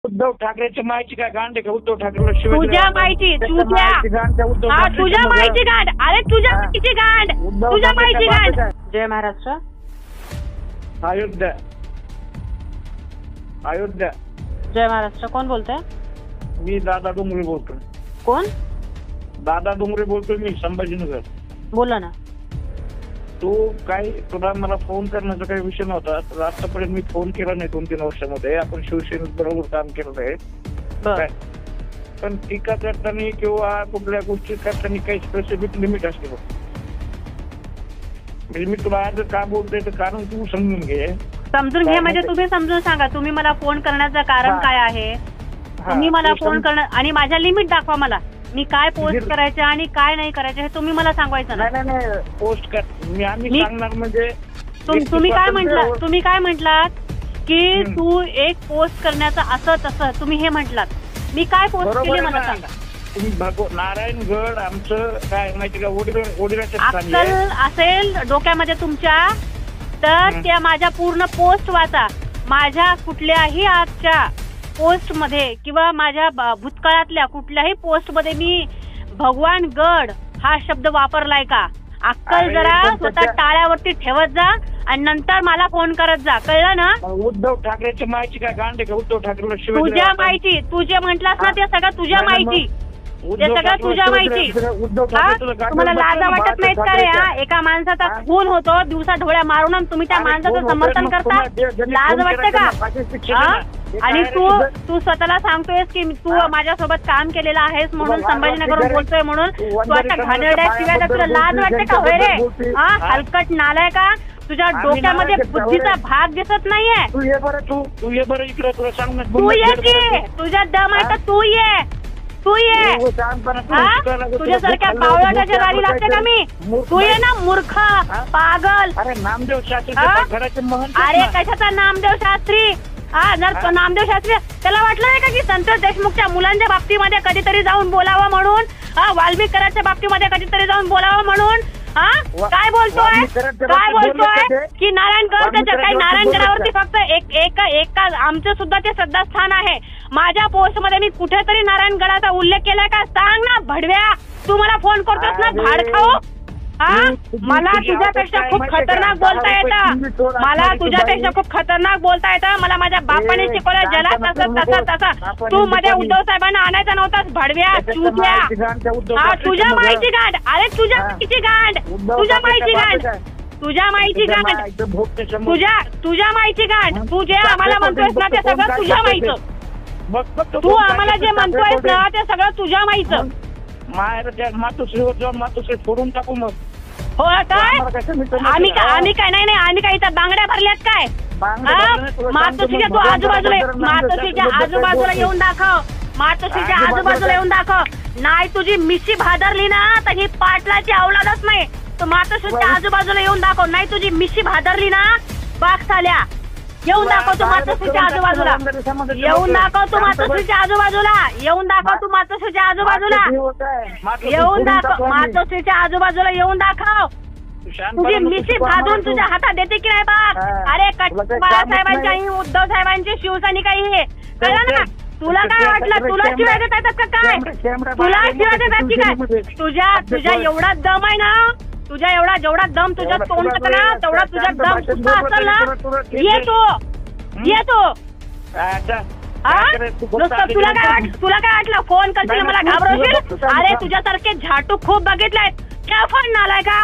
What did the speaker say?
उद्धव ठाकरेच्या माहिती काय गांड आहे का? उद्धव ठाकरेला शिवाय तुझ्या माहिती तुझ्या माहिती गांड. अरे तुझ्या माहिती गांड, तुझ्या माहिती गांड. जय महाराष्ट्र. अयोध्या अयोध्या. जय महाराष्ट्र. कोण बोलतोय? मी दादा डोंगरे बोलतोय. कोण? दादा डोंगरे बोलतोय मी, संभाजीनगर. बोला ना. तू काय, तुला मला फोन करण्याचा काही विषय नव्हता. तर आतापर्यंत मी फोन केला नाही 2-3 वर्षामध्ये. आपण शिवसेनेत बरोबर काम केलं आहे. पण टीका करताना किंवा कुठल्या गोष्टी करताना काही स्पेसिफिक लिमिट असते बघ. म्हणजे मी तुला आज का बोलतोय तर कारण तू समजून घे. समजून घे म्हणजे तुम्ही समजून सांगा. तुम्ही मला फोन करण्याचं कारण काय आहे? तुम्ही मला फोन करणं आणि माझ्या लिमिट दाखवा मला. मी काय पोस्ट करायचं आणि काय नाही करायचं हे तुम्ही मला सांगायचं ना. नाही पोस्ट कर आम्ही सांगणार. म्हणजे तुम्ही काय म्हटलात की तू एक पोस्ट करण्याचं असं तसं तुम्ही हे म्हटलात. मी काय पोस्ट केली मला सांगा. तुम्ही नारायणगड आमचं काय माहिती का, ओडिराचं अक्कल असेल डोक्यामध्ये तुमच्या तर त्या माझ्या पूर्ण पोस्ट वाचा. माझ्या कुठल्याही आजच्या पोस्ट मध्ये किंवा माझ्या भूतकाळातल्या कुठल्याही पोस्ट मध्ये मी भगवान गड हा शब्द वापरलाय का? अक्कल जरा स्वतः टाळ्यावरती ठेवत जा आणि नंतर मला फोन करत जा, कळलं ना? उद्धव ठाकरेच्या माहिती काय गांड आहे का? उद्धव ठाकरेला शिवाय तुझ्या माहिती तू जे म्हटलास ना ते सगळं तुझ्या माहिती, ते सगळं तुझ्या माहिती. तुम्हाला लाजा वाटत नाहीत का रे? एका माणसाचा खून होतो दिवसा ढोळ्या मारून तुम्ही त्या माणसाचं समर्थन करता. लाज वाटते का? आणि तू स्वतःला सांगतोयस की तू माझ्यासोबत काम केलेलं आहेस म्हणून संभाजीनगरहून बोलतोय म्हणून तू आता घाणेरड्या शिवाय तुला लाज वाटते का? होय रे हलकट नालाय का? तुझ्या डोक्यामध्ये बुद्धीचा भाग दिसत नाहीये. तू ये बरं इकडे, तुला सांग. तू ये की तुझ्या दम आहे तर तू ये. तुझ्यासारख्या बावळाटाच्या गाडी लागते का मी? तू ये ना मूर्ख पागल. अरे नामदेव शास्त्री. अरे कशाचा नामदेव शास्त्री? जर नामदेव शास्त्री त्याला वाटलं नाही का की संतोष देशमुखच्या मुलांच्या बाबतीमध्ये कधीतरी जाऊन बोलावं म्हणून, वाल्मिकराच्या बाबतीमध्ये कधीतरी जाऊन बोलावं म्हणून? काय बोलतोय की नारायणगड? काही नारायणगडावरती फक्त एक आमचं सुद्धा ते श्रद्धास्थान आहे. माझ्या पोस्ट मध्ये मी कुठेतरी नारायणगडाचा उल्लेख केलाय का? सांग ना भडव्या. तू मला फोन करतोस ना भाडखाऊ. मला तुझ्यापेक्षा खूप खतरनाक बोलता येतं. मला तुझ्यापेक्षा खूप खतरनाक बोलता येतं. मला माझ्या बापाने शिकवलं ज्याला तसं. तू मध्ये उद्धव साहेबांना आणायचा नव्हतास भडव्या चुत्या. तुझ्या माहिती गांड. अरे तुझ्या माहिती गांड, तुझ्या माहिती गांड, तुझ्या माहिती गांड, तुझ्या माहिती गांड. तू जे आम्हाला म्हणतोयस ना ते सगळं तुझ्या माहिती. तू आम्हाला जे म्हणतोयस ना ते सगळं तुझ्या माहिती. मातोश्रीवर जाऊन मातोश्री फोडून टाकू मग. हो काय? आम्ही काय नाही आम्ही काय इथं बांगड्या भरल्यात काय? मातोश्रीच्या तू मातोश्रीच्या आजूबाजूला येऊन दाखव. मातोश्रीच्या आजूबाजूला येऊन दाखव. नाही तुझी मिशी भादरली ना तर ही पाटलाची अवलादच नाही. तू मातोश्रीच्या आजूबाजूला येऊन दाखव. नाही तुझी मिशी भादरली ना बाग साल्या येऊन दाखव. तू मातोश्रीच्या आजूबाजूला येऊन दाखव. तू मातोश्रीच्या आजूबाजूला येऊन दाखव. तू मातोश्रीच्या आजूबाजूला येऊन दाखव. मातोश्रीच्या आजूबाजूला येऊन दाखव. तुझी मिशी भाजून तुझ्या हातात देते की नाही बघ. अरे बाळासाहेबांची आणि उद्धव साहेबांची शिवसैनिक आहे, कळलं ना? तुला काय वाटलं? तुला शिवाय देत येतात का काय? तुला शिवाय देतात की काय? तुझ्या एवढा दम आहे ना, तुझ्या जेवढा दम तुझ्या तोंडात ना तेवढा तुझा दम सुद्धा असेल ना. येतो तुला काय वाटलं फोन करशील मला घाबरवशील? अरे तुझ्यासारखे झाटू खूप बघितलेत. क्या फोन आलाय का?